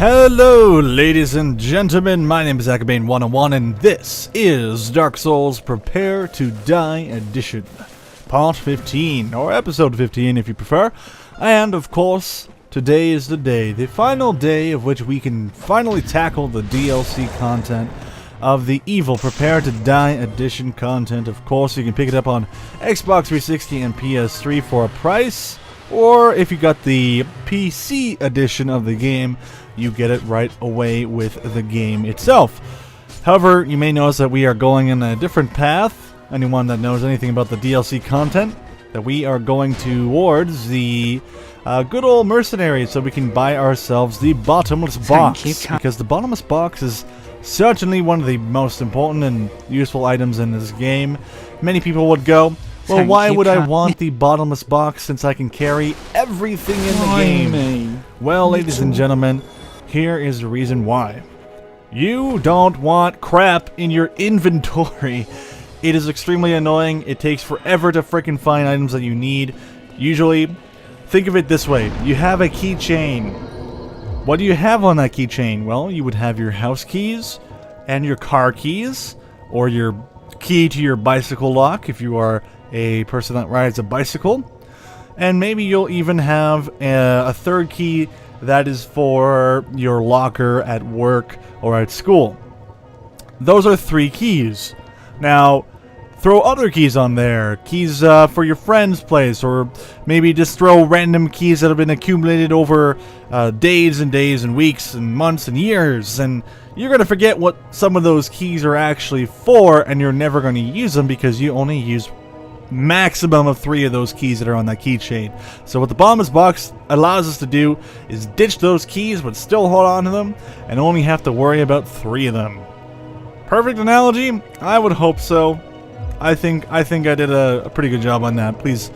Hello, ladies and gentlemen. My name is Akabane101, and this is Dark Souls Prepare to Die Edition, Part 15, or Episode 15 if you prefer. And, of course, today is the day, the final day of which we can finally tackle the DLC content of the evil Prepare to Die Edition content. Of course, you can pick it up on Xbox 360 and PS3 for a price, or if you got the PC edition of the game, you get it right away with the game itself. However, you may notice that we are going in a different path. Anyone that knows anything about the DLC content, that we are going towards the good old mercenaries so we can buy ourselves the bottomless box. Because the bottomless box is certainly one of the most important and useful items in this game. Many people would go, well, why would I want the bottomless box since I can carry everything in the game? Well, ladies and gentlemen, here is the reason why. You don't want crap in your inventory. It is extremely annoying. It takes forever to frickin' find items that you need. Usually, think of it this way. You have a keychain. What do you have on that keychain? Well, you would have your house keys and your car keys, or your key to your bicycle lock if you are a person that rides a bicycle. And maybe you'll even have a third key that is for your locker at work or at school. Those are 3 keys. Now, throw other keys on there. Keys for your friend's place, or maybe just throw random keys that have been accumulated over days and days and weeks and months and years. And you're going to forget what some of those keys are actually for, and you're never going to use them because you only use maximum of 3 of those keys that are on that keychain. So what the bottomless box allows us to do is ditch those keys but still hold on to them and only have to worry about 3 of them. Perfect analogy? I would hope so. I think I did a pretty good job on that. Please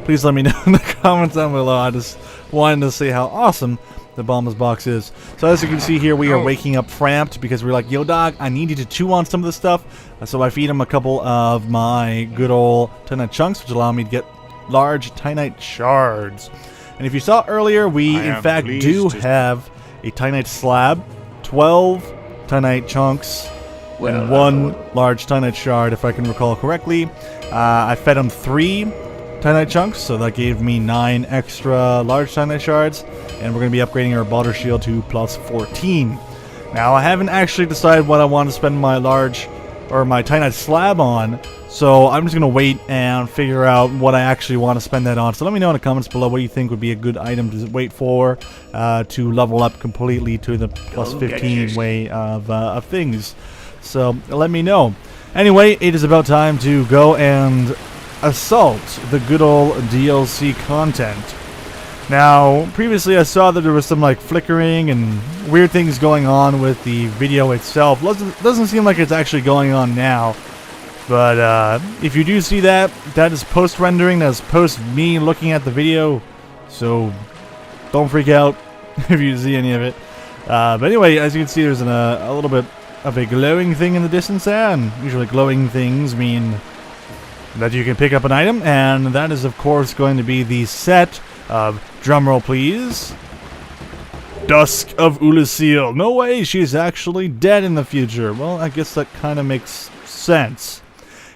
let me know in the comments down below. I just wanted to see how awesome the bottomless box is. So as you can see here, we are waking up Framped because we're like, yo dog, I need you to chew on some of this stuff. So I feed him a couple of my good old Titanite chunks, which allow me to get large Titanite shards. And if you saw earlier, we in fact do have a Titanite slab, 12 Titanite chunks, and 1 large Titanite shard, if I can recall correctly. I fed him 3 Titanite chunks, so that gave me 9 extra large Titanite shards, and we're going to be upgrading our Balder Shield to plus 14. Now, I haven't actually decided what I want to spend my my Titanite slab on, so I'm just going to wait and figure out what I actually want to spend that on. So let me know in the comments below what you think would be a good item to wait for to level up completely to the plus 15 way of things. So let me know. Anyway, it is about time to go and assault the good old DLC content. Now, previously I saw that there was some like flickering and weird things going on with the video itself. Doesn't seem like it's actually going on now. But if you do see that, that is post-rendering. That's post me looking at the video. So don't freak out if you see any of it. But anyway, as you can see, there's a little bit of a glowing thing in the distance there. And usually glowing things mean that you can pick up an item, and that is of course going to be the set of, drumroll please, Dusk of Oolacile. No way, she's actually dead in the future. Well, I guess that kind of makes sense.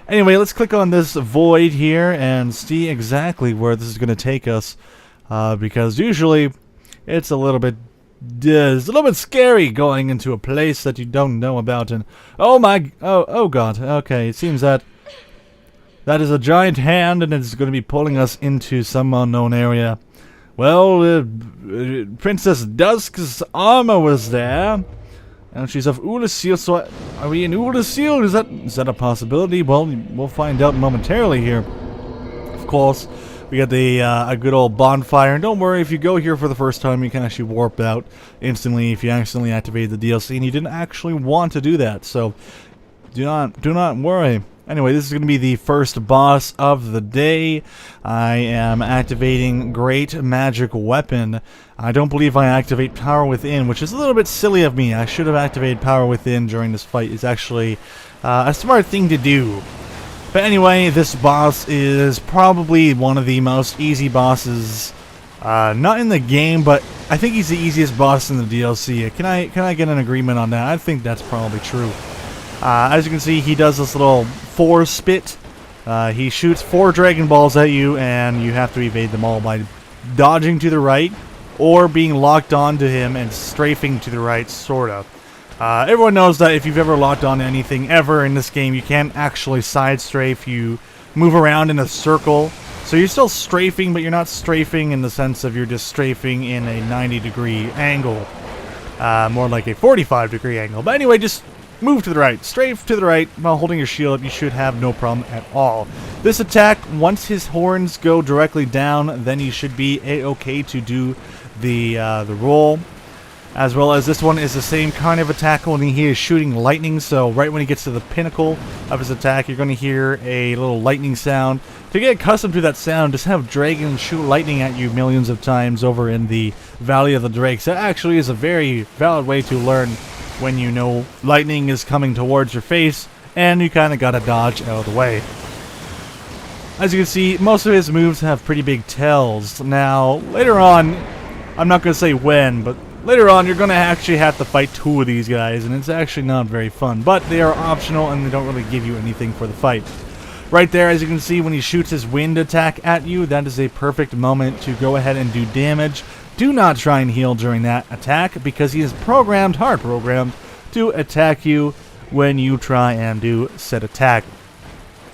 Anyway, let's click on this void here and see exactly where this is going to take us, because usually it's a little bit scary going into a place that you don't know about. And oh god, okay, it seems that is a giant hand, and it's going to be pulling us into some unknown area. Well, Princess Dusk's armor was there, and she's of Oolacile, so are we in Oolacile? Is that a possibility? Well, we'll find out momentarily here. Of course, we got a good old bonfire, and don't worry, if you go here for the first time, you can actually warp out instantly if you accidentally activate the DLC, and you didn't actually want to do that, so do not worry. Anyway, this is going to be the first boss of the day. I am activating Great Magic Weapon. I don't believe I activate Power Within, which is a little bit silly of me. I should have activated Power Within during this fight. It's actually a smart thing to do. But anyway, this boss is probably one of the most easy bosses Not in the game, but I think he's the easiest boss in the DLC. Can I get an agreement on that? I think that's probably true. As you can see, he does this little force spit. He shoots 4 Dragon Balls at you, and you have to evade them all by dodging to the right or being locked onto him and strafing to the right, sort of. Everyone knows that if you've ever locked on to anything ever in this game, you can't actually side strafe. You move around in a circle. So you're still strafing, but you're not strafing in the sense of you're just strafing in a 90-degree angle. More like a 45-degree angle. But anyway, just move to the right. Strafe to the right while holding your shield up. You should have no problem at all. This attack, once his horns go directly down, then you should be a-okay to do the roll. As well as this one is the same kind of attack, only he is shooting lightning, so right when he gets to the pinnacle of his attack, you're going to hear a little lightning sound. To get accustomed to that sound, just have dragons shoot lightning at you millions of times over in the Valley of the Drakes. That actually is a very valid way to learn when you know lightning is coming towards your face, and you kind of got to dodge out of the way. As you can see, most of his moves have pretty big tells. Now, later on, I'm not going to say when, but later on, you're going to actually have to fight 2 of these guys, and it's actually not very fun. But they are optional, and they don't really give you anything for the fight. Right there, as you can see, when he shoots his wind attack at you, that is a perfect moment to go ahead and do damage. Do not try and heal during that attack, because he is programmed, hard programmed, to attack you when you try and do said attack.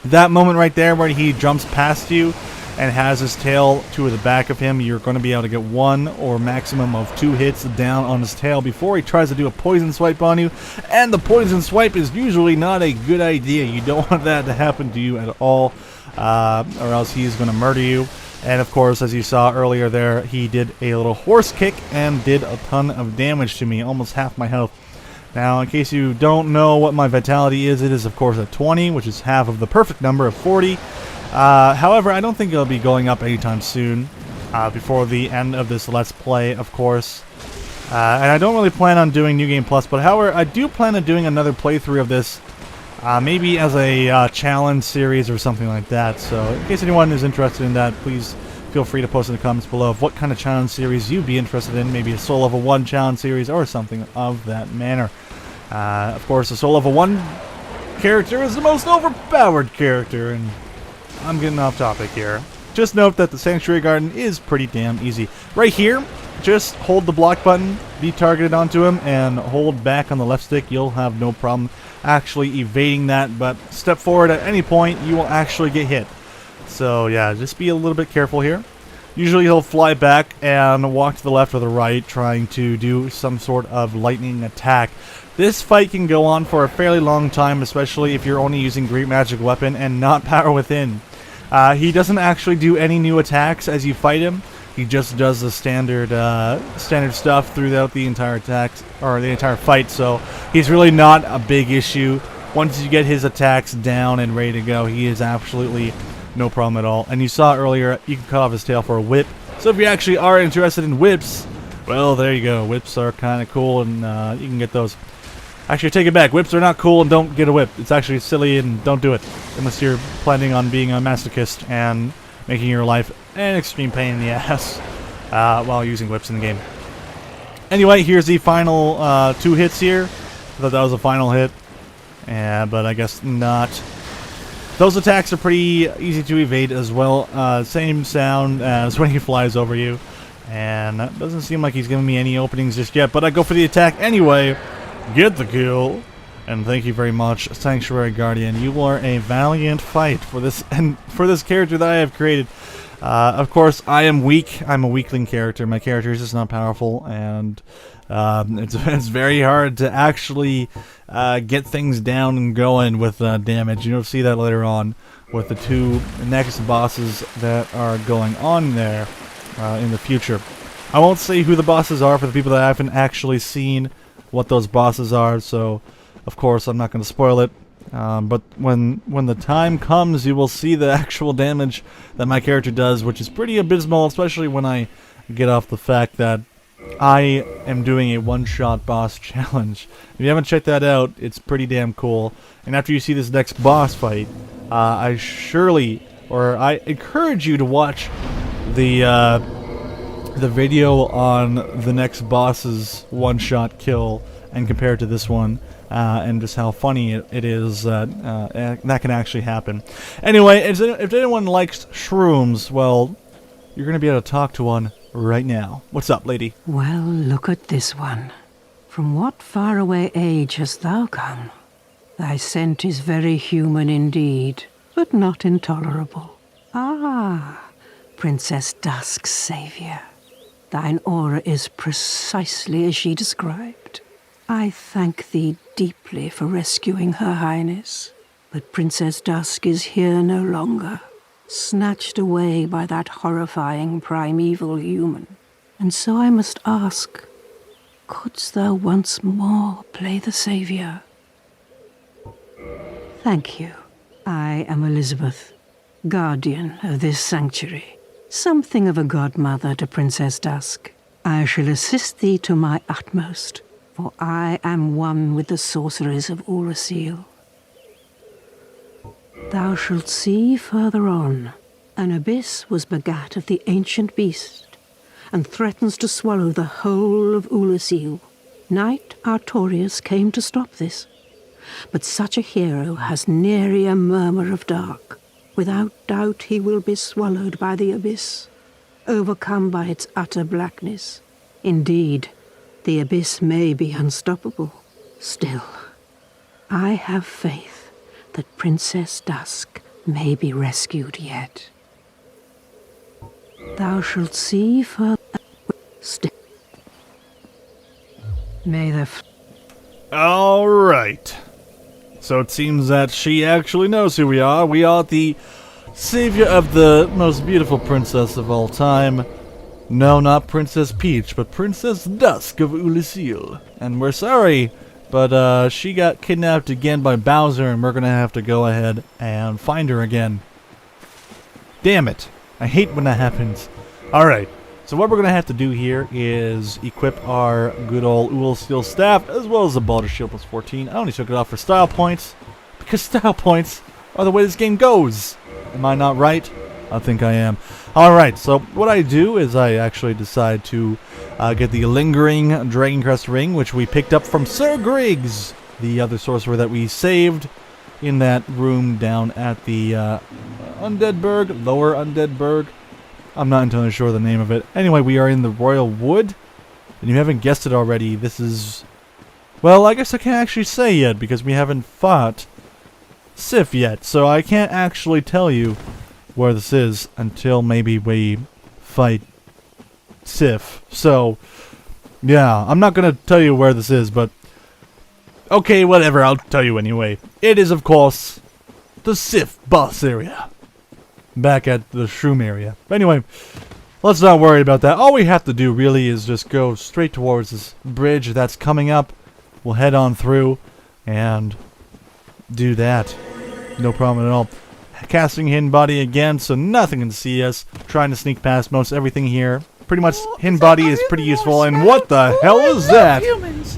That moment right there where he jumps past you and has his tail to the back of him, you're going to be able to get 1 or maximum of 2 hits down on his tail before he tries to do a poison swipe on you. And the poison swipe is usually not a good idea. You don't want that to happen to you at all, or else he's going to murder you. And of course, as you saw earlier there, he did a little horse kick and did a ton of damage to me, almost half my health. Now, in case you don't know what my vitality is, it is of course a 20, which is half of the perfect number of 40. However, I don't think it'll be going up anytime soon, before the end of this Let's Play, of course. And I don't really plan on doing New Game Plus, but however, I do plan on doing another playthrough of this, maybe as a challenge series or something like that. So, in case anyone is interested in that, please feel free to post in the comments below of what kind of challenge series you'd be interested in. Maybe a Soul Level 1 challenge series or something of that manner. Of course, the Soul Level 1 character is the most overpowered character, and I'm getting off topic here. Just note that the Sanctuary Garden is pretty damn easy. Right here, just hold the block button, be targeted onto him, and hold back on the left stick. You'll have no problem actually evading that, but step forward at any point, you will actually get hit. So yeah, just be a little bit careful here. Usually he'll fly back and walk to the left or the right, trying to do some sort of lightning attack. This fight can go on for a fairly long time, especially if you're only using Great Magic Weapon and not Power Within. He doesn't actually do any new attacks as you fight him. He just does the standard stuff throughout the entire attacks, or the entire fight, so he's really not a big issue. Once you get his attacks down and ready to go, he is absolutely no problem at all. And you saw earlier, you can cut off his tail for a whip. So if you actually are interested in whips, well, there you go. Whips are kind of cool, and you can get those. Actually, take it back. Whips are not cool, and don't get a whip. It's actually silly, and don't do it. Unless you're planning on being a masochist and making your life an extreme pain in the ass while using whips in the game. Anyway, here's the final 2 hits here. I thought that was a final hit, but I guess not. Those attacks are pretty easy to evade as well. Same sound as when he flies over you. And that doesn't seem like he's giving me any openings just yet, but I go for the attack anyway. Get the kill. And thank you very much, Sanctuary Guardian. You are a valiant fight for this character that I have created. Of course, I am weak. I'm a weakling character. My character is just not powerful, and it's very hard to actually get things down and going with damage. You'll see that later on with the 2 next bosses that are going on there in the future. I won't say who the bosses are for the people that haven't actually seen what those bosses are, so of course I'm not going to spoil it. But when the time comes, you will see the actual damage that my character does, which is pretty abysmal, especially when I get off the fact that I am doing a one-shot boss challenge. If you haven't checked that out, it's pretty damn cool. And after you see this next boss fight, I encourage you to watch the the video on the next boss's one-shot kill and compare it to this one, and just how funny it is that that can actually happen. Anyway, if anyone likes shrooms, well, you're going to be able to talk to one right now. What's up, lady? Well, look at this one. From what faraway age hast thou come? Thy scent is very human indeed, but not intolerable. Ah, Princess Dusk's savior. Thine aura is precisely as she described. I thank thee deeply for rescuing Her Highness, but Princess Dusk is here no longer, snatched away by that horrifying primeval human. And so I must ask, couldst thou once more play the savior? Thank you. I am Elizabeth, guardian of this sanctuary. Something of a godmother to Princess Dusk. I shall assist thee to my utmost, for I am one with the sorceries of Oolacile. Thou shalt see further on, an abyss was begat of the ancient beast, and threatens to swallow the whole of Oolacile. Knight Artorias came to stop this, but such a hero has nary a murmur of dark. Without doubt he will be swallowed by the abyss, overcome by its utter blackness. Indeed, the abyss may be unstoppable. Still, I have faith that Princess Dusk may be rescued yet. Thou shalt see further. May the. All right. So it seems that she actually knows who we are. We are the savior of the most beautiful princess of all time. No, not Princess Peach, but Princess Dusk of Oolacile. And we're sorry, but she got kidnapped again by Bowser, and we're gonna have to go ahead and find her again. Damn it. I hate when that happens. Alright, so what we're gonna have to do here is equip our good old Oolacile staff, as well as the Baldur's Shield plus 14. I only took it off for style points, because style points are the way this game goes. Am I not right? I think I am. Alright, so what I do is I actually decide to get the Lingering Dragoncrest Ring, which we picked up from Sir Griggs, the other sorcerer that we saved in that room down at the Undeadburg, Lower Undeadburg. I'm not entirely sure the name of it. Anyway, we are in the Royal Wood, and you haven't guessed it already. This is... well, I guess I can't actually say yet, because we haven't fought Sif yet, so I can't actually tell you where this is until maybe we fight Sif. So, yeah, I'm not going to tell you where this is, but... okay, whatever, I'll tell you anyway. It is, of course, the Sif boss area. Back at the Shroom area. But anyway, let's not worry about that. All we have to do really is just go straight towards this bridge that's coming up. We'll head on through and do that. No problem at all. Casting Hidden Body again, so nothing can see us. Trying to sneak past most everything here. Pretty much Hidden Body is pretty useful. And what the hell is that?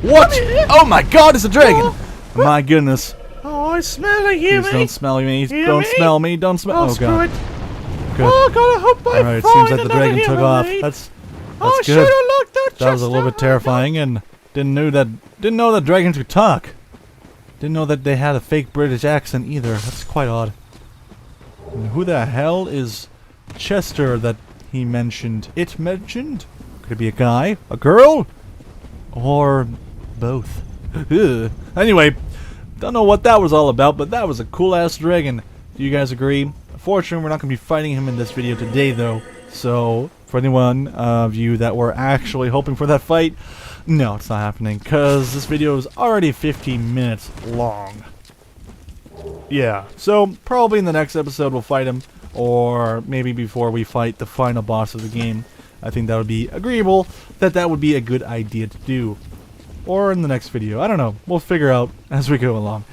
What? Oh my god, it's a dragon! My goodness. Oh, I smell a human. Please don't smell me. Don't smell me. Don't smell. Oh, Oh god. Good. Oh god, I hope I Alright, find seems like the another dragon took human, off. mate. That's I good. should have looked out. That was a little bit terrifying, and didn't know that dragons could talk. Didn't know that they had a fake British accent either. That's quite odd. And who the hell is Chester that he mentioned? It mentioned? Could it be a guy, a girl, or both? Anyway, don't know what that was all about, but that was a cool ass dragon. Do you guys agree? Unfortunately, we're not going to be fighting him in this video today, though. So, for anyone of you that were actually hoping for that fight, no, it's not happening, because this video is already 15 minutes long. Yeah, so probably in the next episode we'll fight him, or maybe before we fight the final boss of the game. I think that would be agreeable, that would be a good idea to do. Or in the next video, I don't know. We'll figure out as we go along.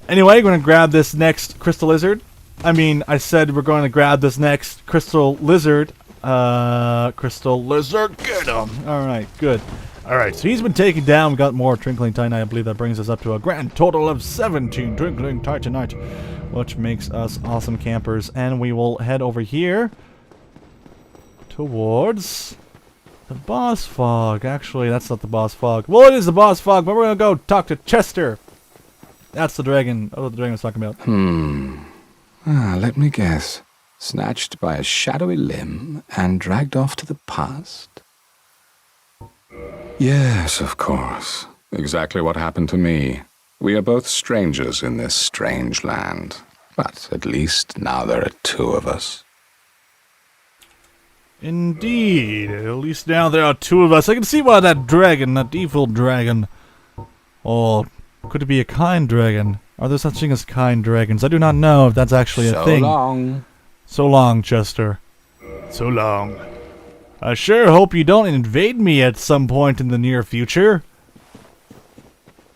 Anyway, we're going to grab this next crystal lizard. I mean, I said we're going to grab this next crystal lizard. Crystal lizard, get him! Alright, good. Alright, so he's been taken down. We got more Twinkling Titanite. I believe that brings us up to a grand total of 17 Twinkling Titanite, which makes us awesome campers. And we will head over here towards The boss fog. Actually, that's not the boss fog. Well, it is the boss fog, but we're gonna go talk to Chester. That's the dragon. Oh, the dragon was talking about. Let me guess. Snatched by a shadowy limb and dragged off to the past? Yes, of course. Exactly what happened to me. We are both strangers in this strange land. But at least now there are two of us. Indeed. At least now there are two of us. I can see why that dragon, that evil dragon. Or could it be a kind dragon? Are there such things as kind dragons? I do not know if that's actually a thing. So long. So long, Chester. So long. I sure hope you don't invade me at some point in the near future.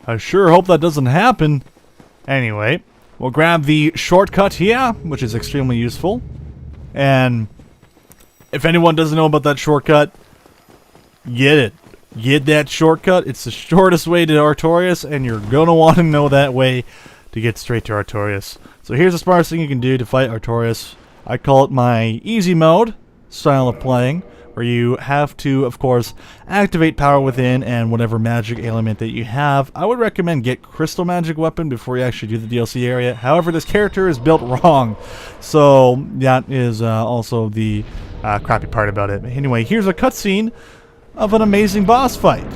I sure hope that doesn't happen. Anyway, we'll grab the shortcut here, which is extremely useful. And if anyone doesn't know about that shortcut, get it. Get that shortcut. It's the shortest way to Artorias, and you're gonna want to know that way to get straight to Artorias. So here's the smartest thing you can do to fight Artorias. I call it my easy mode style of playing, where you have to, of course, activate power within and whatever magic element that you have. I would recommend get crystal magic weapon before you actually do the DLC area. However, this character is built wrong, so that is also the crappy part about it. Anyway, here's a cutscene of an amazing boss fight.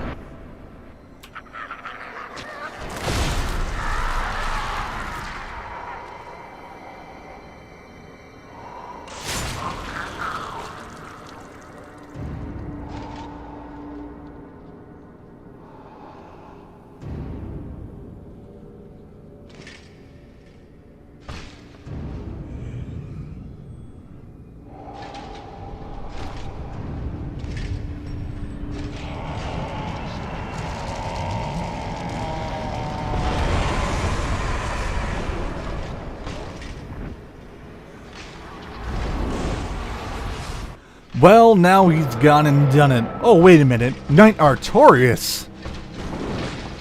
Well, now he's gone and done it. Oh, wait a minute. Knight Artorias?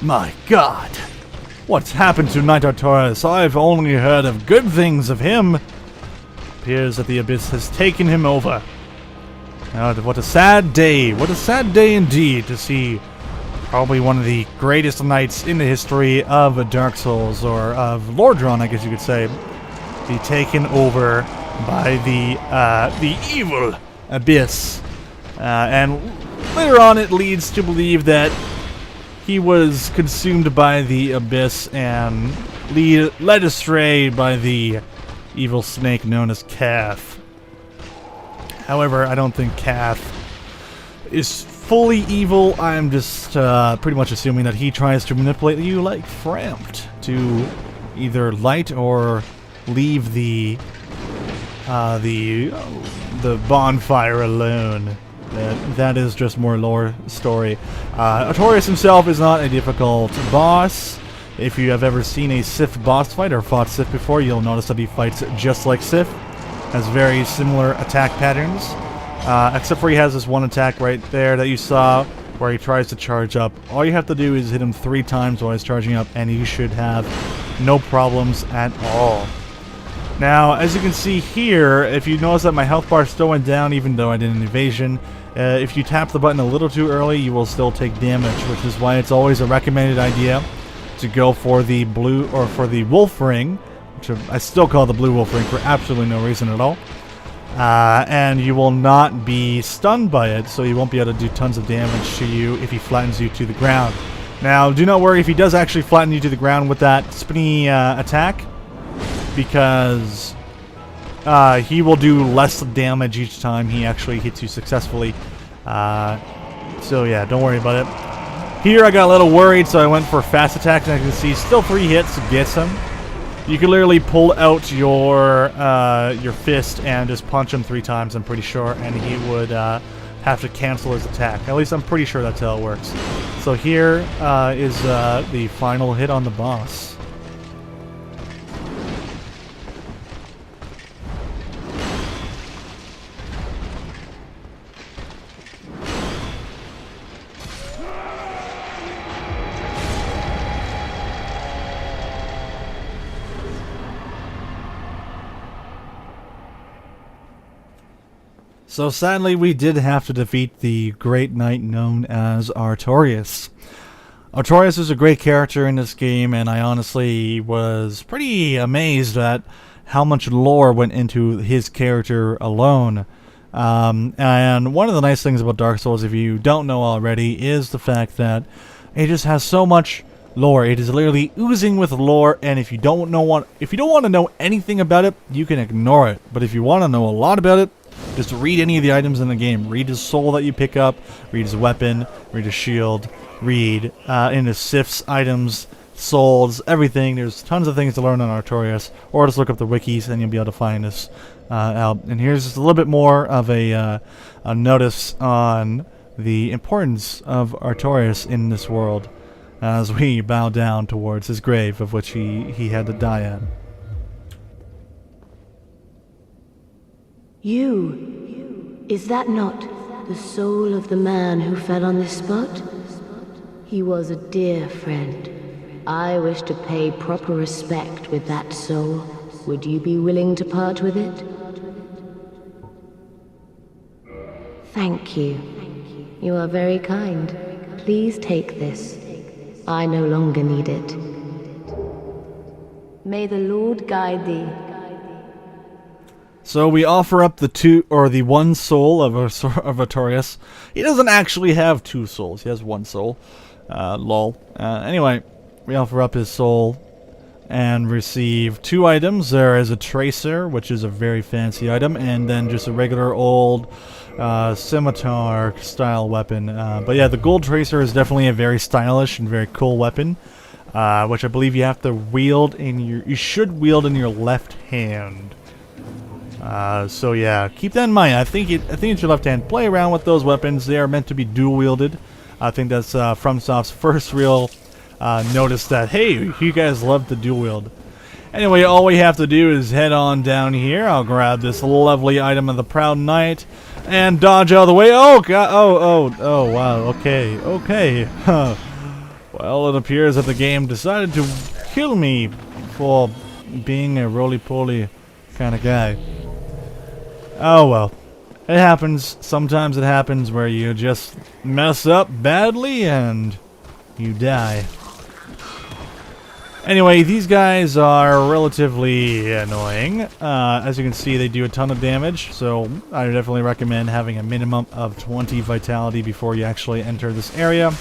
My god. What's happened to Knight Artorias? I've only heard of good things of him. Appears that the Abyss has taken him over. Now, what a sad day. What a sad day indeed to see probably one of the greatest knights in the history of Dark Souls, or of Lordran, I guess you could say, be taken over by the evil Abyss. And later on it leads to believe that he was consumed by the Abyss and led astray by the evil snake known as Calf. However, I don't think Calf is fully evil. I'm just pretty much assuming that he tries to manipulate you like Frampt to either light or leave the bonfire alone. That is just more lore story. Artorias himself is not a difficult boss. If you have ever seen a Sith boss fight or fought Sith before, you'll notice that he fights just like Sith. Has very similar attack patterns. Except for he has this one attack right there that you saw where he tries to charge up. All you have to do is hit him 3 times while he's charging up, and you should have no problems at all. Now, as you can see here, if you notice that my health bar still went down even though I did an evasion, if you tap the button a little too early, you will still take damage, which is why it's always a recommended idea to go for the blue, or for the wolf ring, which I still call the blue wolf ring for absolutely no reason at all. And you will not be stunned by it, so you won't be able to do tons of damage to you if he flattens you to the ground. Now, do not worry if he does actually flatten you to the ground with that spinny attack, because he will do less damage each time he actually hits you successfully. So yeah, don't worry about it. Here I got a little worried, so I went for fast attack, and I can see still 3 hits gets him. You can literally pull out your fist and just punch him 3 times, I'm pretty sure, and he would have to cancel his attack. At least I'm pretty sure that's how it works. So here is the final hit on the boss. So sadly, we did have to defeat the great knight known as Artorias. Artorias is a great character in this game, and I honestly was pretty amazed at how much lore went into his character alone. And one of the nice things about Dark Souls, if you don't know already, is the fact that it just has so much lore. It is literally oozing with lore, and if you don't want to know anything about it, you can ignore it. But if you want to know a lot about it, just read any of the items in the game. Read his soul that you pick up, read his weapon, read his shield, read into Sif's items, souls, everything. There's tons of things to learn on Artorias, or just look up the wikis and you'll be able to find this out. And here's just a little bit more of a notice on the importance of Artorias in this world as we bow down towards his grave, of which he had to die at. You, is that not the soul of the man who fell on this spot? He was a dear friend. I wish to pay proper respect with that soul. Would you be willing to part with it? Thank you. You are very kind. Please take this. I no longer need it. May the Lord guide thee. So we offer up the one soul of Artorias. He doesn't actually have two souls. He has one soul. Lol. Anyway, we offer up his soul and receive 2 items. There is a tracer, which is a very fancy item, and then just a regular old scimitar style weapon. But yeah, the gold tracer is definitely a very stylish and very cool weapon, which I believe you have to wield you should wield in your left hand. So yeah, keep that in mind. I think it's your left hand. Play around with those weapons. They are meant to be dual wielded. I think that's FromSoft's first real notice that, hey, you guys love to dual wield. Anyway, all we have to do is head on down here. I'll grab this lovely item of the Proud Knight and dodge out of the way. Oh god! Oh! Wow. Okay. Well, it appears that the game decided to kill me for being a roly-poly kind of guy. Oh well. It happens. Sometimes it happens where you just mess up badly and you die. Anyway, these guys are relatively annoying. As you can see, they do a ton of damage, so I definitely recommend having a minimum of 20 vitality before you actually enter this area.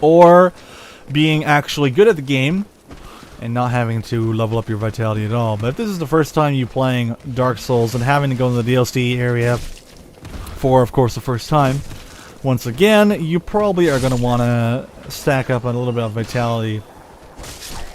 Or being actually good at the game and not having to level up your vitality at all. But if this is the first time you playing Dark Souls and having to go to the DLC area for, of course, the first time, once again, you probably are going to want to stack up on a little bit of vitality.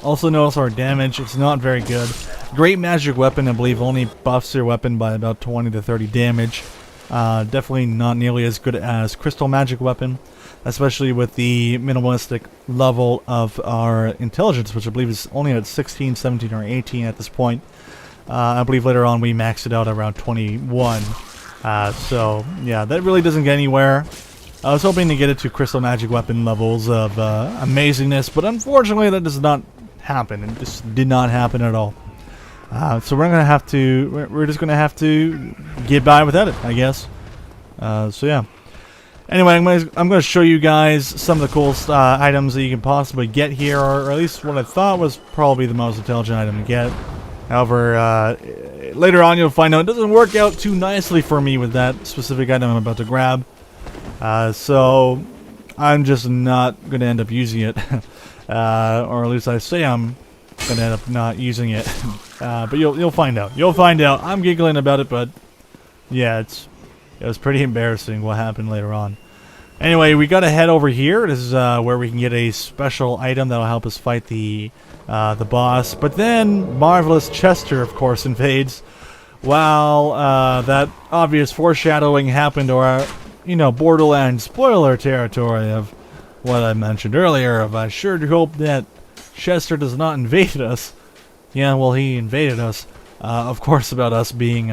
Also notice our damage, it's not very good. Great magic weapon, I believe, only buffs your weapon by about 20 to 30 damage. Definitely not nearly as good as crystal magic weapon, especially with the minimalistic level of our intelligence, which I believe is only at 16, 17, or 18 at this point. I believe later on we maxed it out around 21. So, yeah, that really doesn't get anywhere. I was hoping to get it to crystal magic weapon levels of amazingness, but unfortunately that does not happen. It just did not happen at all. So we're just gonna have to get by without it, I guess. So yeah. Anyway, I'm gonna show you guys some of the cool items that you can possibly get here, or at least what I thought was probably the most intelligent item to get. However, later on you'll find out it doesn't work out too nicely for me with that specific item I'm about to grab. So I'm just not gonna end up using it, or at least I say I'm gonna end up not using it. But you'll find out. You'll find out. I'm giggling about it, but yeah, it was pretty embarrassing what happened later on. Anyway, we gotta head over here. This is where we can get a special item that'll help us fight the boss. But then Marvelous Chester, of course, invades. While that obvious foreshadowing happened to our, Borderlands spoiler territory of what I mentioned earlier. Of I sure do hope that Chester does not invade us. Yeah, well, he invaded us. Of course, about us being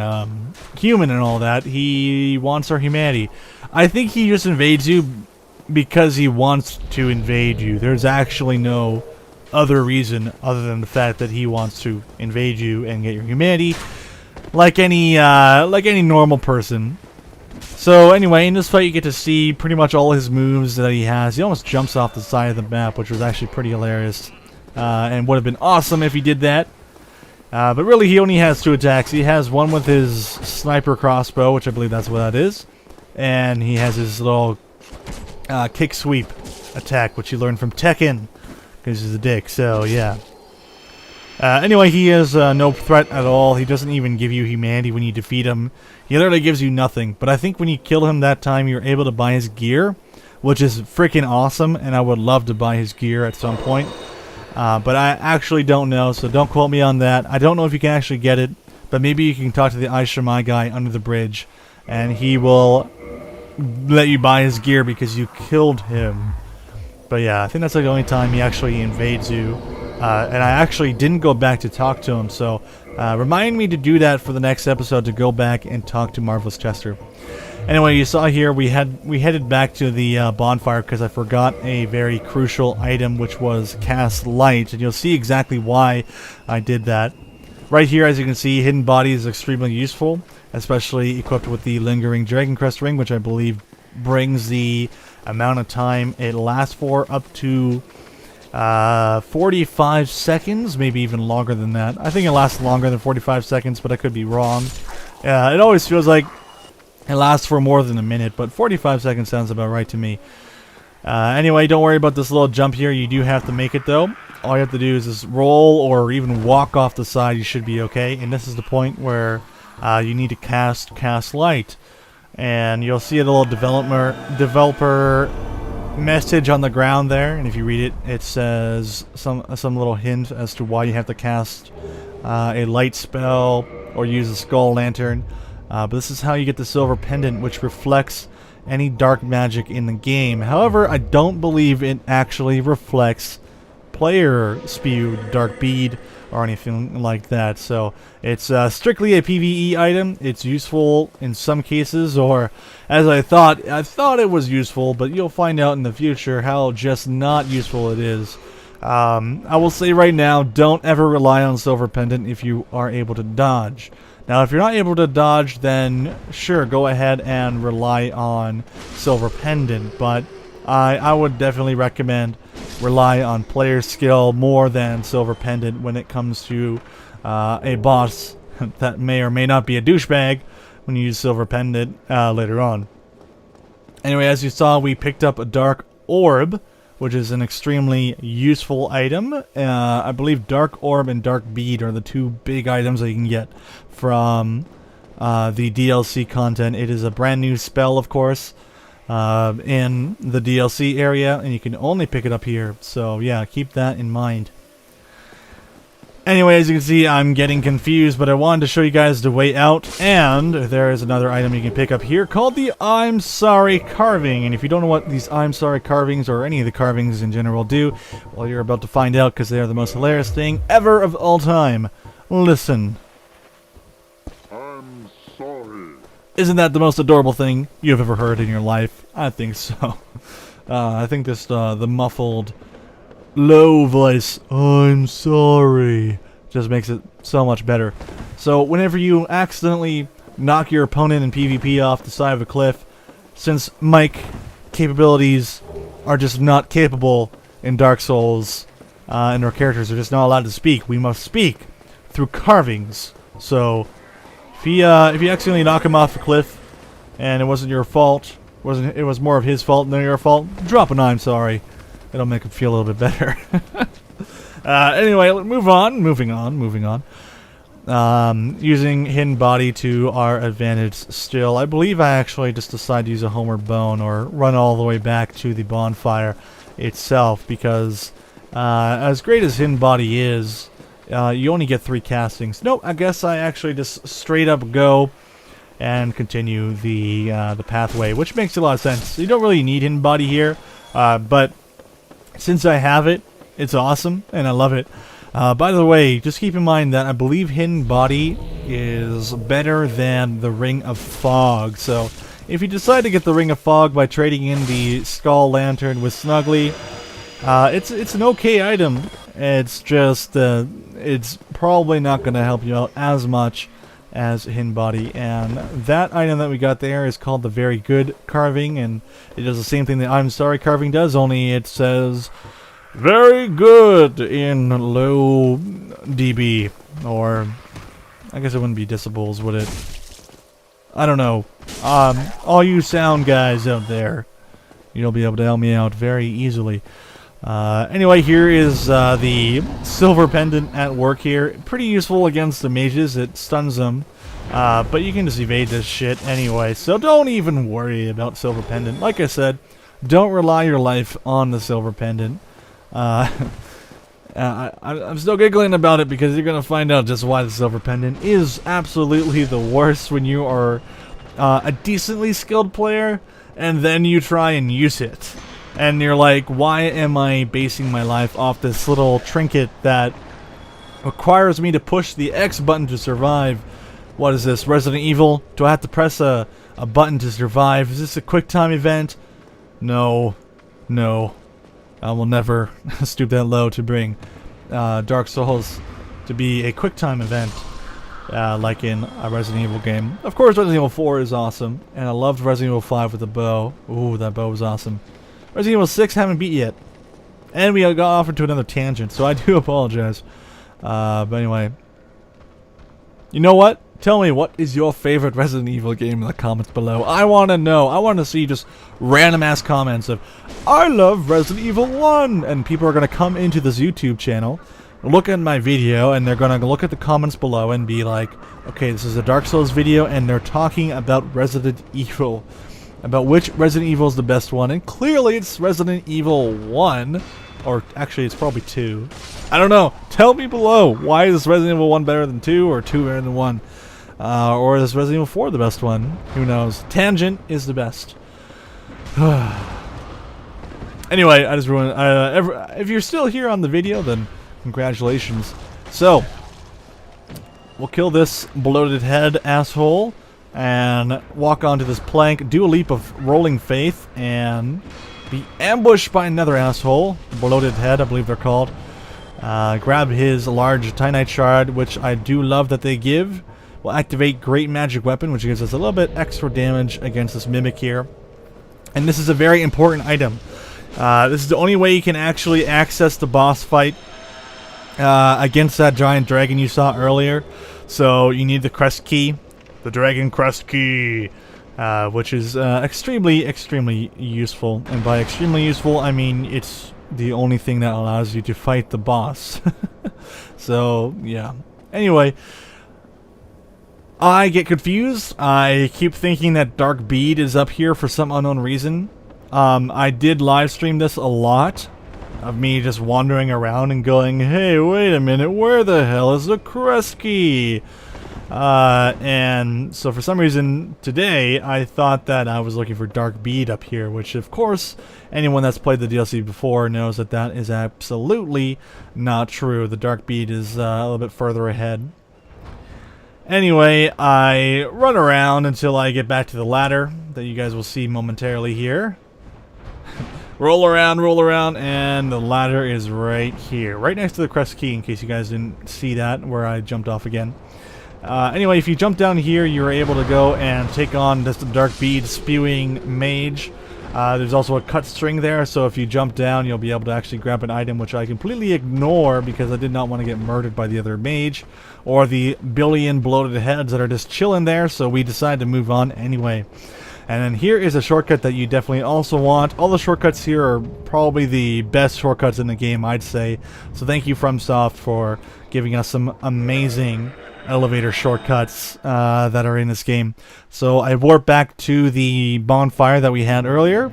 human and all that. He wants our humanity. I think he just invades you because he wants to invade you. There's actually no other reason other than the fact that he wants to invade you and get your humanity. Like any normal person, So anyway, in this fight you get to see pretty much all his moves that he has. He almost jumps off the side of the map, which was actually pretty hilarious. And would have been awesome if he did that. But really he only has 2 attacks. He has one with his sniper crossbow, which I believe that's what that is. And he has his little kick sweep attack, which he learned from Tekken, because he's a dick, so yeah. Anyway, he is no threat at all. He doesn't even give you humanity when you defeat him. He literally gives you nothing. But I think when you kill him that time, you're able to buy his gear, which is freaking awesome, and I would love to buy his gear at some point. But I actually don't know, so don't quote me on that. I don't know if you can actually get it, but maybe you can talk to the Aishimai guy under the bridge, and he will let you buy his gear because you killed him. But yeah, I think that's like the only time he actually invades you. And I actually didn't go back to talk to him, so remind me to do that for the next episode, to go back and talk to Marvelous Chester. Anyway, you saw here we headed back to the bonfire because I forgot a very crucial item, which was Cast Light, and you'll see exactly why I did that. Right here, as you can see, Hidden Body is extremely useful, especially equipped with the Lingering Dragon Crest Ring, which I believe brings the amount of time it lasts for up to 45 seconds, maybe even longer than that. I think it lasts longer than 45 seconds, but I could be wrong. It always feels like it lasts for more than a minute, but 45 seconds sounds about right to me. Anyway, don't worry about this little jump here. You do have to make it, though. All you have to do is just roll or even walk off the side. You should be okay. And this is the point where you need to cast light. And you'll see a little developer message on the ground there, and if you read it, it says some little hint as to why you have to cast a light spell or use a skull lantern. But this is how you get the silver pendant, which reflects any dark magic in the game. However, I don't believe it actually reflects player spewed dark bead or anything like that. So it's strictly a PvE item. It's useful in some cases, or as I thought it was useful, but you'll find out in the future how just not useful it is. I will say right now, don't ever rely on Silver Pendant if you are able to dodge. Now, if you're not able to dodge, then sure, go ahead and rely on Silver Pendant, but I would definitely recommend rely on player skill more than Silver Pendant when it comes to a boss that may or may not be a douchebag when you use Silver Pendant later on. Anyway, as you saw, we picked up a Dark Orb, which is an extremely useful item. I believe Dark Orb and Dark Bead are the 2 big items that you can get from the DLC content. It is a brand new spell, of course, in the DLC area, and you can only pick it up here. So yeah, keep that in mind. Anyway, as you can see, I'm getting confused, but I wanted to show you guys the way out, and there is another item you can pick up here called the I'm Sorry Carving. And if you don't know what these I'm Sorry carvings, or any of the carvings in general, do, well, you're about to find out, because they are the most hilarious thing ever of all time. Listen. I'm sorry. Isn't that the most adorable thing you've ever heard in your life? I think so. I think this, the muffled, low voice, I'm sorry, just makes it so much better. So whenever you accidentally knock your opponent in PvP off the side of a cliff, since mic capabilities are just not capable in Dark Souls, and our characters are just not allowed to speak, we must speak through carvings. So if you accidentally knock him off a cliff and it wasn't your fault, it was more of his fault than your fault, drop an I'm sorry. It'll make him feel a little bit better. Anyway, moving on. Using Hidden Body to our advantage still. I believe I actually just decided to use a Homeward Bone or run all the way back to the bonfire itself, because as great as Hidden Body is, you only get 3 castings. Nope, I guess I actually just straight up go and continue the pathway, which makes a lot of sense. You don't really need Hidden Body here, but since I have it, it's awesome, and I love it. By the way, just keep in mind that I believe Hidden Body is better than the Ring of Fog. So, if you decide to get the Ring of Fog by trading in the Skull Lantern with Snuggly, it's an okay item. It's just, it's probably not going to help you out as much as hidden body. And that item that we got there is called the Very Good carving, and it does the same thing that I'm Sorry carving does, only it says very good in low dB, or I guess it wouldn't be decibels, would it? I don't know. All you sound guys out there, you'll be able to help me out very easily. Anyway, here is the silver pendant at work here. Pretty useful against the mages. It stuns them. But you can just evade this shit anyway. So don't even worry about silver pendant. Like I said, don't rely your life on the silver pendant. I'm still giggling about it because you're going to find out just why the silver pendant is absolutely the worst when you are a decently skilled player and then you try and use it. And you're like, why am I basing my life off this little trinket that requires me to push the X button to survive? What is this, Resident Evil? Do I have to press a button to survive? Is this a quick time event? No. No. I will never stoop that low to bring Dark Souls to be a quick time event like in a Resident Evil game. Of course, Resident Evil 4 is awesome, and I loved Resident Evil 5 with the bow. Ooh, that bow was awesome. Resident Evil 6 haven't beat yet. And we got off into another tangent, so I do apologize. But anyway. You know what? Tell me, what is your favorite Resident Evil game in the comments below? I want to know. I want to see just random-ass comments of, I love Resident Evil 1! And people are going to come into this YouTube channel, look at my video, and they're going to look at the comments below and be like, okay, this is a Dark Souls video, and they're talking about Resident Evil. About which Resident Evil is the best one, and clearly it's Resident Evil 1, or actually it's probably 2. I don't know. Tell me below, why is Resident Evil 1 better than 2, or 2 better than 1? Or is Resident Evil 4 the best one? Who knows? Tangent is the best. Anyway, I just ruined. If you're still here on the video, then congratulations. So, we'll kill this bloated head asshole and walk onto this plank, do a leap of rolling faith, and be ambushed by another asshole, bloated head, I believe they're called. Grab his large Titanite shard, which I do love that they give. We'll activate Great Magic Weapon, which gives us a little bit extra damage against this mimic here. And this is a very important item. This is the only way you can actually access the boss fight against that giant dragon you saw earlier. So you need the crest key. The Dragon Crest Key, which is extremely, extremely useful. And by extremely useful, I mean it's the only thing that allows you to fight the boss. So, yeah. Anyway, I get confused. I keep thinking that Dark Bead is up here for some unknown reason. I did live stream this a lot, of me just wandering around and going, hey, wait a minute, where the hell is the Crest Key? And so for some reason today I thought that I was looking for Dark Bead up here, which of course anyone that's played the DLC before knows that that is absolutely not true. The Dark Bead is a little bit further ahead. Anyway, I run around until I get back to the ladder that you guys will see momentarily here. roll around, and the ladder is right here, right next to the Crest Key, in case you guys didn't see that where I jumped off again. Anyway, if you jump down here, you're able to go and take on this Dark Bead spewing mage. There's also a cut string there, so if you jump down, you'll be able to actually grab an item, which I completely ignore because I did not want to get murdered by the other mage or the billion bloated heads that are just chilling there, so we decided to move on anyway. And then here is a shortcut that you definitely also want. All the shortcuts here are probably the best shortcuts in the game, I'd say. So thank you, FromSoft, for giving us some amazing elevator shortcuts that are in this game. So I warp back to the bonfire that we had earlier,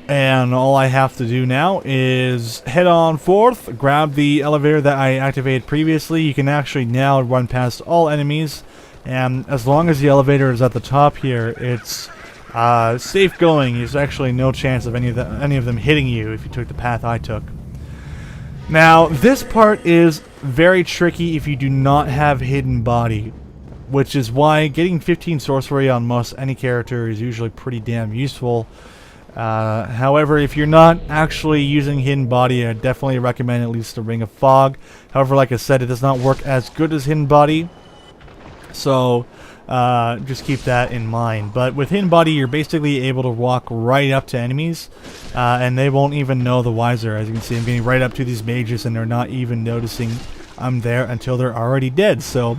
and all I have to do now is head on forth, grab the elevator that I activated previously. You can actually now run past all enemies, and as long as the elevator is at the top here, it's safe going. There's actually no chance of any of them hitting you if you took the path I took. Now, this part is very tricky if you do not have hidden body, which is why getting 15 sorcery on most any character is usually pretty damn useful. However, if you're not actually using hidden body, I definitely recommend at least a Ring of Fog. However, like I said, it does not work as good as hidden body. So just keep that in mind. But with Hidden Body, you're basically able to walk right up to enemies, and they won't even know the wiser. As you can see, I'm getting right up to these mages, and they're not even noticing I'm there until they're already dead. So,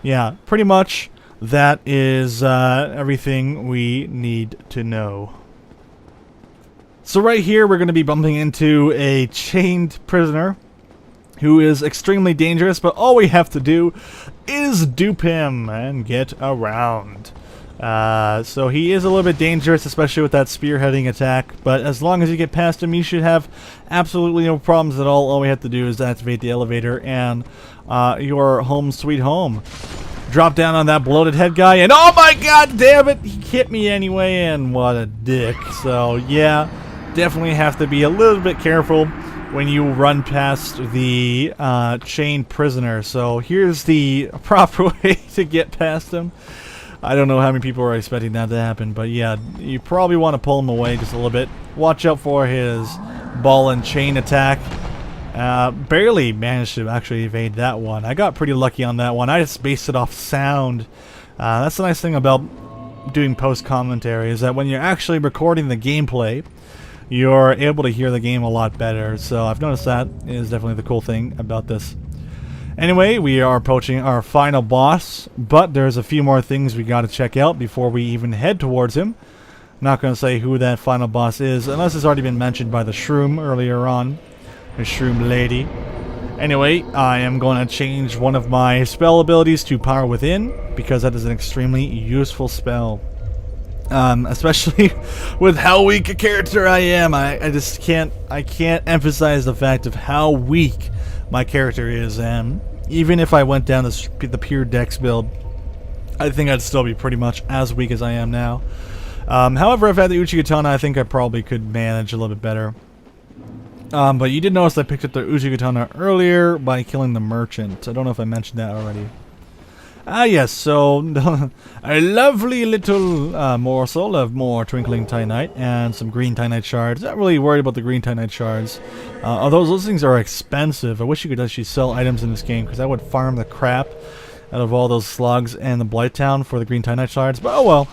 yeah, pretty much that is everything we need to know. So right here, we're going to be bumping into a chained prisoner who is extremely dangerous, but all we have to do is dupe him and get around. So he is a little bit dangerous, especially with that spearheading attack, but as long as you get past him, you should have absolutely no problems at all. All we have to do is activate the elevator, and you're home sweet home. Drop down on that bloated head guy, and oh my god damn it, he hit me anyway, and what a dick. So yeah, definitely have to be a little bit careful when you run past the chained prisoner. So here's the proper way to get past him. I don't know how many people are expecting that to happen, but yeah, you probably want to pull him away just a little bit. Watch out for his ball and chain attack. Barely managed to actually evade that one. I got pretty lucky on that one. I just based it off sound. That's the nice thing about doing post-commentary, is that when you're actually recording the gameplay, you're able to hear the game a lot better. So I've noticed that is definitely the cool thing about this. Anyway, we are approaching our final boss, but there's a few more things we got to check out before we even head towards him. Not going to say who that final boss is, unless it's already been mentioned by the Shroom earlier on. The Shroom lady. Anyway, I am going to change one of my spell abilities to Power Within, because that is an extremely useful spell. Especially with how weak a character I am. I can't emphasize the fact of how weak my character is, and even if I went down the pure dex build, I think I'd still be pretty much as weak as I am now. However, if I had the Uchigatana, I think I probably could manage a little bit better. But you did notice I picked up the Uchigatana earlier by killing the merchant. I don't know if I mentioned that already. Yes, so a lovely little morsel of more twinkling titanite and some green titanite shards. Not really worried about the green titanite shards. Although those things are expensive. I wish you could actually sell items in this game, because I would farm the crap out of all those slugs and the Blight Town for the green titanite shards. But oh well.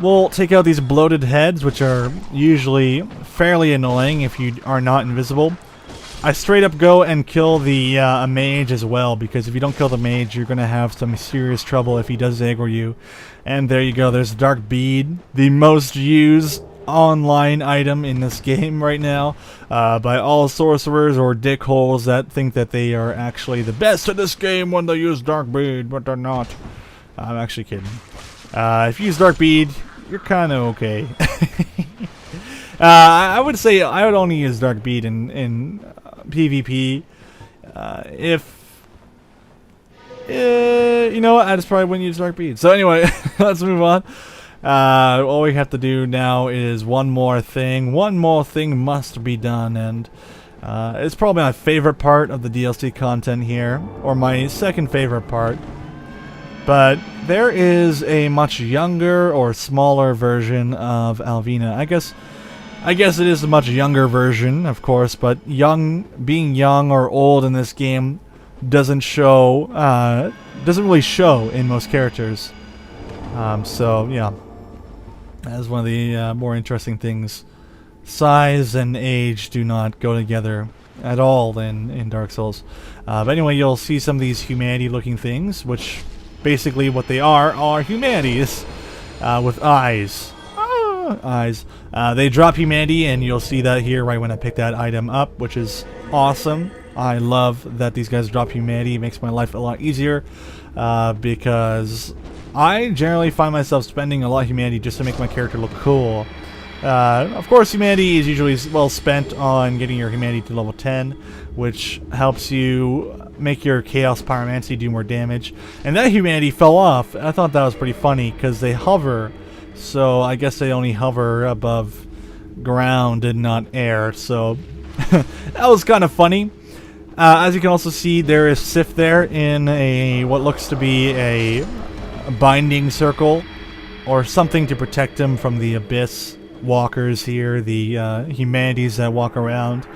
We'll take out these bloated heads, which are usually fairly annoying if you are not invisible. I straight up go and kill the mage as well, because if you don't kill the mage, you're going to have some serious trouble if he does aggro you. And there you go, there's Dark Bead, the most used online item in this game right now, by all sorcerers or dickholes that think that they are actually the best at this game when they use Dark Bead, but they're not. I'm actually kidding. If you use Dark Bead, you're kind of okay. I would say I would only use Dark Bead in PvP. You know what? I just probably wouldn't use Dark Bead. So anyway, let's move on. All we have to do now is one more thing. One more thing must be done, and it's probably my favorite part of the DLC content here, or my second favorite part. But there is a much younger or smaller version of Alvina. I guess it is a much younger version, of course, but being young or old in this game doesn't really show in most characters. So yeah, that is one of the more interesting things. Size and age do not go together at all in Dark Souls. But anyway, you'll see some of these humanity-looking things, which basically what they are humanities with eyes. Eyes. They drop humanity, and you'll see that here right when I pick that item up, which is awesome. I love that these guys drop humanity. It makes my life a lot easier, because I generally find myself spending a lot of humanity just to make my character look cool. Of course, humanity is usually well spent on getting your humanity to level 10, which helps you make your Chaos Pyromancy do more damage. And that humanity fell off. I thought that was pretty funny, because they hover, so I guess they only hover above ground and not air, so that was kind of funny. As you can also see, there is Sif there in what looks to be a binding circle, or something to protect him from the abyss walkers here, the humanities that walk around.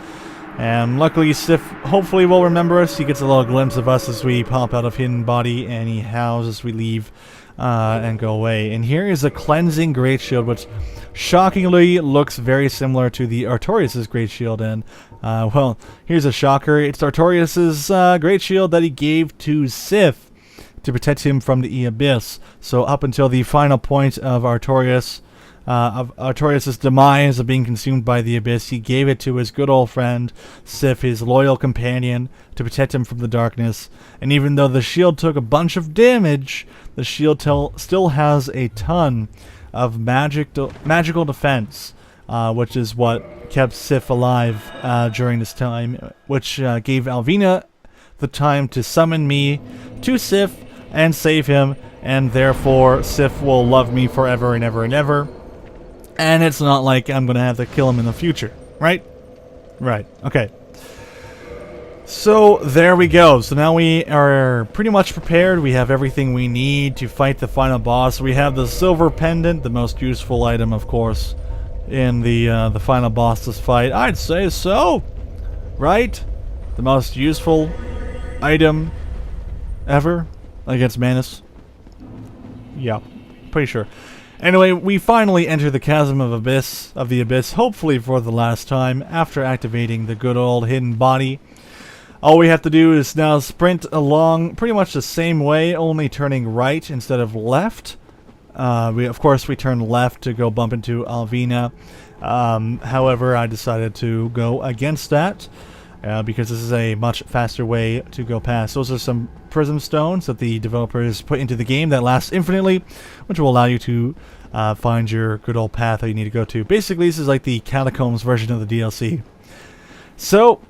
And luckily, Sif hopefully will remember us. He gets a little glimpse of us as we pop out of Hidden Body, and he howls as we leave and go away. And here is a Cleansing Great Shield, which shockingly looks very similar to the Artorias' Great Shield. And, well, here's a shocker. It's Artorias' Great Shield that he gave to Sif to protect him from the Abyss. So up until the final point of Artorias' demise of being consumed by the Abyss, he gave it to his good old friend Sif, his loyal companion, to protect him from the darkness. And even though the shield took a bunch of damage, the shield still has a ton of magical defense, which is what kept Sif alive during this time, which gave Alvina the time to summon me to Sif and save him, and therefore Sif will love me forever and ever and ever. And it's not like I'm going to have to kill him in the future, right? Right, okay. So, there we go. So now we are pretty much prepared. We have everything we need to fight the final boss. We have the silver pendant, the most useful item, of course, in the final boss's fight. I'd say so, right? The most useful item ever against Manus. Yeah, pretty sure. Anyway, we finally enter the Chasm of the Abyss, hopefully for the last time, after activating the good old Hidden Body. All we have to do is now sprint along pretty much the same way, only turning right instead of left. Of course, we turn left to go bump into Alvina. However, I decided to go against that, because this is a much faster way to go past. Those are some prism stones that the developers put into the game that last infinitely, which will allow you to find your good old path that you need to go to. Basically, this is like the Catacombs version of the DLC. So,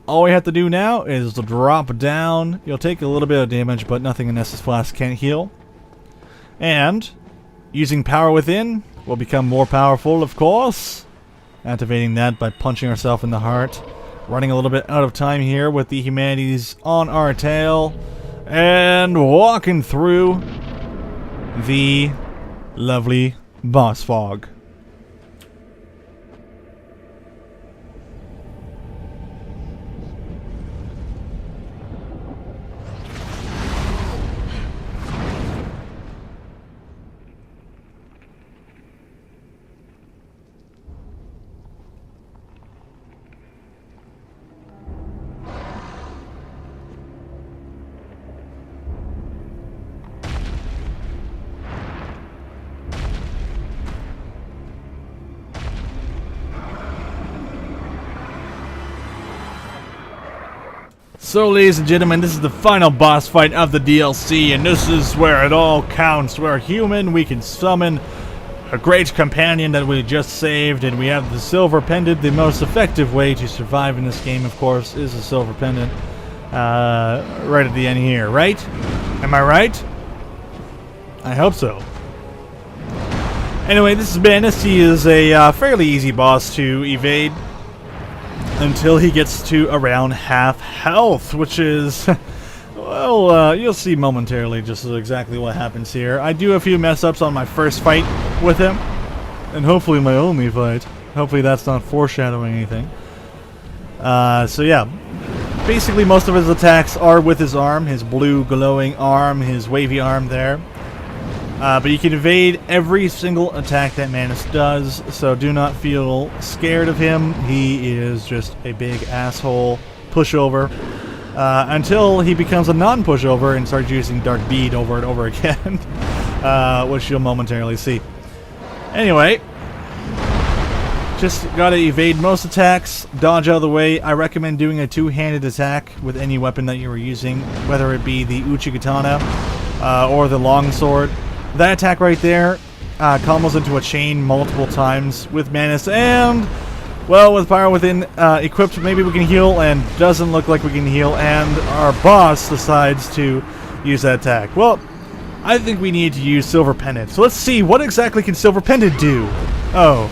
all we have to do now is drop down. You'll take a little bit of damage, but nothing in Estus Flask can't heal. And, using Power Within, will become more powerful, of course. Activating that by punching ourselves in the heart. Running a little bit out of time here with the humanities on our tail. And walking through the lovely boss fog. So, ladies and gentlemen, this is the final boss fight of the DLC, and this is where it all counts. We're human, we can summon a great companion that we just saved, and we have the silver pendant. The most effective way to survive in this game, of course, is the silver pendant. Right at the end here, right? Am I right? I hope so. Anyway, this is Manus. He is a fairly easy boss to evade until he gets to around half health, which is, well, you'll see momentarily just exactly what happens here. I do a few mess-ups on my first fight with him, and hopefully my only fight. Hopefully that's not foreshadowing anything. So yeah, basically most of his attacks are with his arm, his blue glowing arm, his wavy arm there. But you can evade every single attack that Manus does, so do not feel scared of him. He is just a big asshole pushover until he becomes a non-pushover and starts using Dark Bead over and over again, which you'll momentarily see. Anyway, just gotta evade most attacks, dodge out of the way. I recommend doing a two-handed attack with any weapon that you are using, whether it be the Uchigatana or the longsword. That attack right there combos into a chain multiple times with Manus, and, well, with Power Within equipped, maybe we can heal, and doesn't look like we can heal, and our boss decides to use that attack. Well, I think we need to use Silver Pendant. So let's see, what exactly can Silver Pendant do? Oh.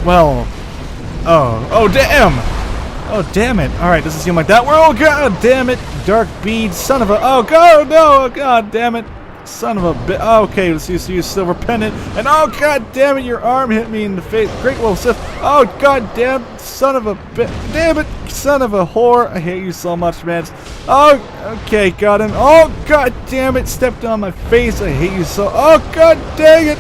Well. Oh, damn! Oh, damn it. Alright, doesn't seem like that. Oh, god damn it! Dark Bead, son of a... Oh, god, no! Oh, god damn it! Son of a bit. Okay, let's use silver pendant. And oh god damn it, your arm hit me in the face. Great Wolf Sith. Oh god damn, son of a bit. Damn it, son of a whore. I hate you so much, man. Oh, okay, got him. Oh god damn it, stepped on my face. I hate you so. Oh god dang it,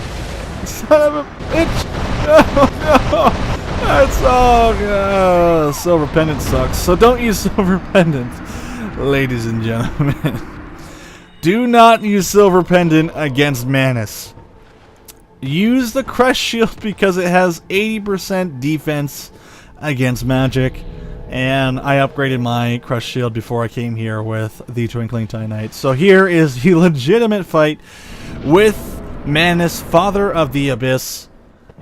son of a bitch. Oh no. That's silver pendant sucks. So don't use silver pendant, ladies and gentlemen. Do not use silver pendant against Manus. Use the crest shield because it has 80% defense against magic, and I upgraded my crest shield before I came here with the Twinkling Titanite. So here is the legitimate fight with Manus, Father of the Abyss,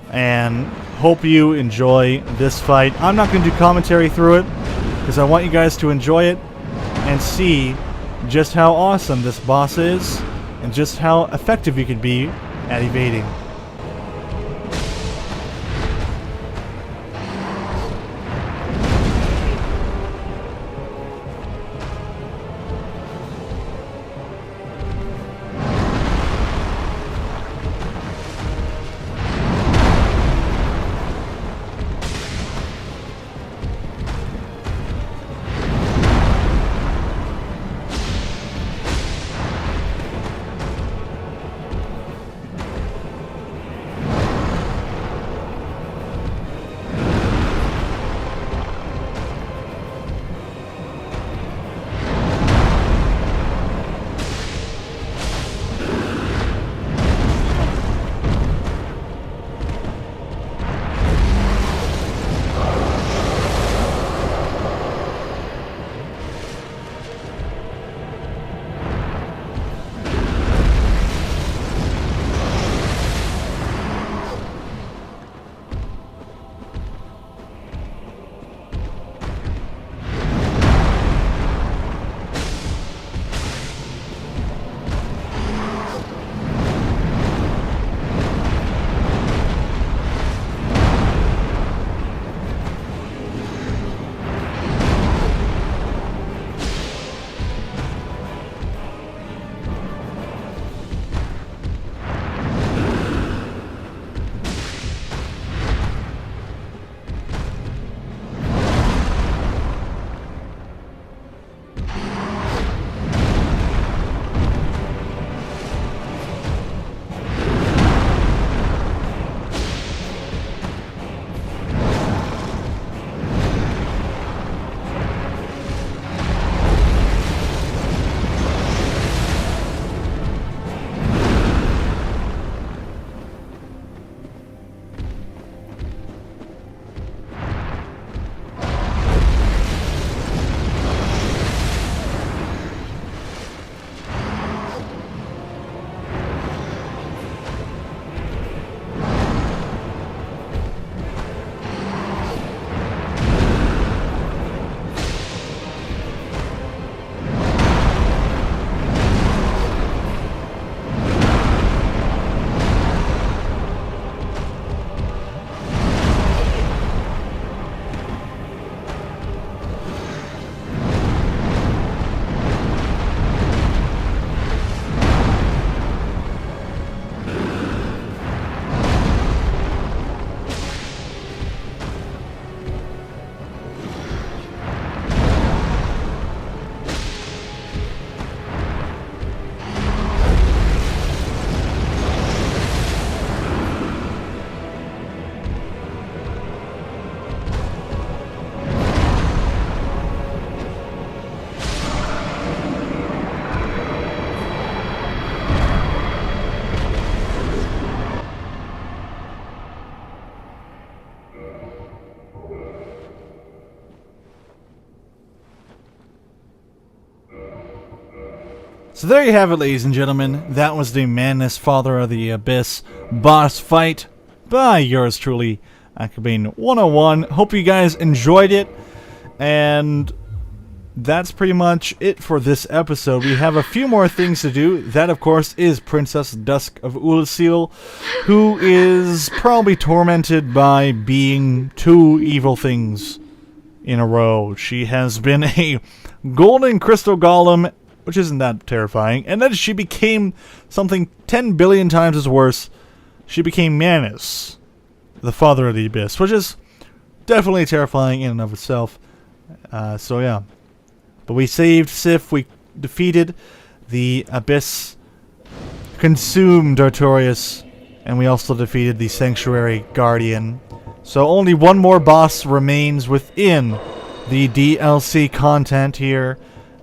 and hope you enjoy this fight. I'm not going to do commentary through it because I want you guys to enjoy it and see just how awesome this boss is and just how effective you can be at evading. So there you have it, ladies and gentlemen. That was the Manus, Father of the Abyss boss fight by yours truly, Akabane 101. Hope you guys enjoyed it, and that's pretty much it for this episode. We have a few more things to do. That, of course, is Princess Dusk of Oolacile, who is probably tormented by being two evil things in a row. She has been a golden crystal golem which isn't that terrifying. And then she became something 10 billion times as worse. She became Manus, the father of the Abyss, which is definitely terrifying in and of itself. So yeah. But we saved Sif, we defeated the Abyss, consumed Artorias, and we also defeated the Sanctuary Guardian. So only one more boss remains within the DLC content here.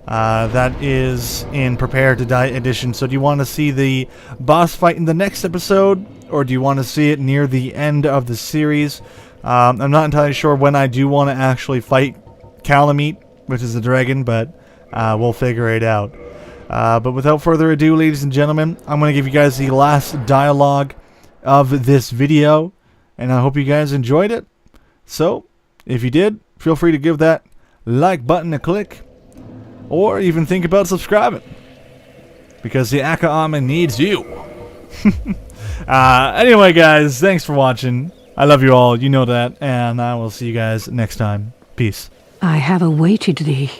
That is in Prepare to Die edition. So do you want to see the boss fight in the next episode, or do you want to see it near the end of the series? I'm not entirely sure when I do want to actually fight Kalameet, which is the dragon, but we'll figure it out. But without further ado, ladies and gentlemen, I'm going to give you guys the last dialogue of this video, and I hope you guys enjoyed it. So, if you did, feel free to give that like button a click, or even think about subscribing, because the Aka Amen needs you. Anyway, guys, thanks for watching. I love you all, you know that, and I will see you guys next time. Peace. I have awaited thee.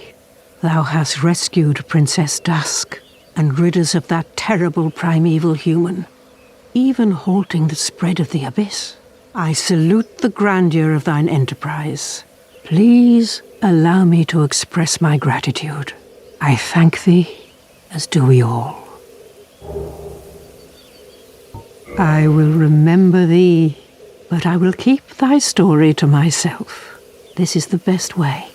Thou hast rescued Princess Dusk, and rid us of that terrible primeval human, even halting the spread of the Abyss. I salute the grandeur of thine enterprise. Please allow me to express my gratitude. I thank thee, as do we all. I will remember thee, but I will keep thy story to myself. This is the best way,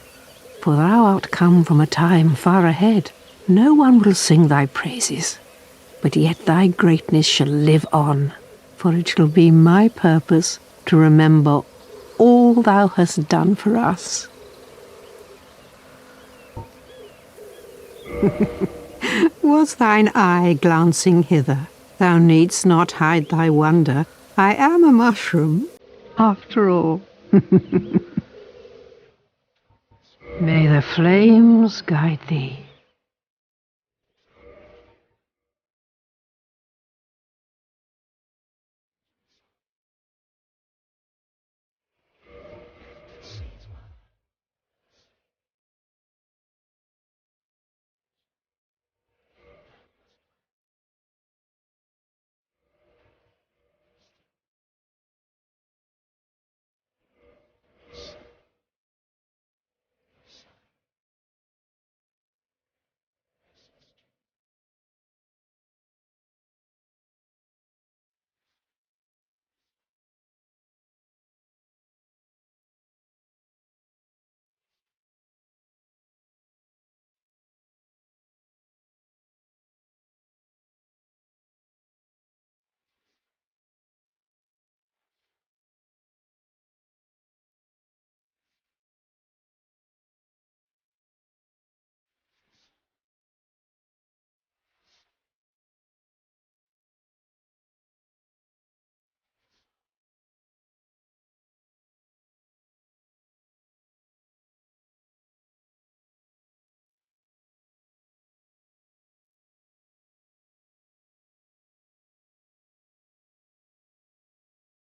for thou art come from a time far ahead. No one will sing thy praises, but yet thy greatness shall live on, for it shall be my purpose to remember all thou hast done for us. Was thine eye glancing hither? Thou needst not hide thy wonder. I am a mushroom, after all. May the flames guide thee.